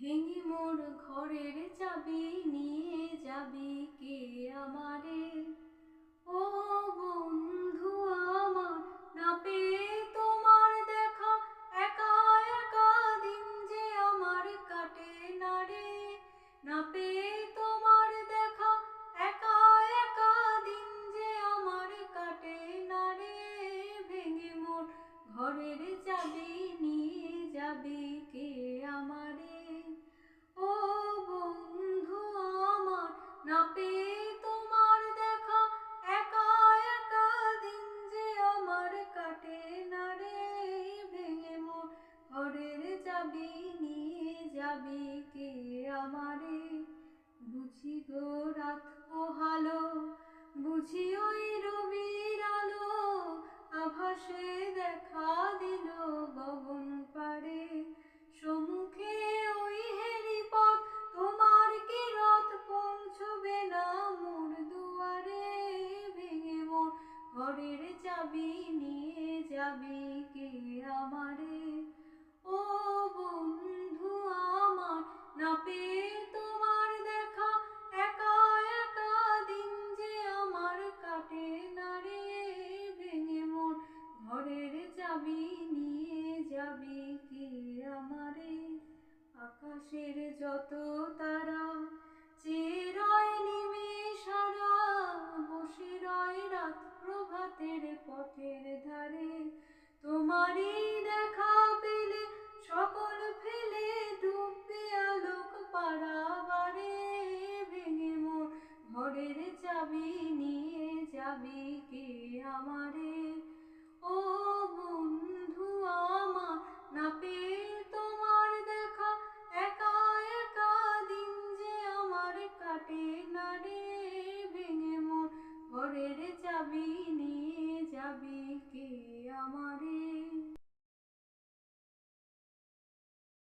ভেঙে মোর ঘরের চাবি নিয়ে যাবি কে আমারে? ও বন্ধু আমার, না পেয়ে তোমার দেখা, একা একা দিন যে আমার কাটে না রে। না পেয়ে তোমার দেখা, একা একা দিন যে আমার কাটে না রে। ভেঙে মোর ঘরের চাবি নিয়ে যাবি কে আমারে? ও বন্ধু আমার, না পেয়ে তোমার দেখা, একা একা দিন যে আমার কাটে না রে। ভেঙে মোর ঘরের চাবি নিয়ে যাবি কে আমারে? বুঝি গো রাত পোহালো, বুঝি ওই রবির আলো, আভাসে দেখা দিল গগন পারে। সম্মুখে ওই হেরিপথ, তোমার কি রথ পৌঁছবে না মোর দুয়ারে? ভেঙে মোর ঘরের চাবি নিয়ে যাবি কে আমারে? ও বন্ধু আমার, না পেয়ে তোমার দেখা, একা একা দিন যে আমার কাটে না রে। ভেঙে মোর ঘরের চাবি নিয়ে যাবি কে আমারে? আকাশের যত তারা চেয়ে রয় নিমেষারা, বসে রয় রাত প্রভাতের পথের ধারে। তোমারই দেখা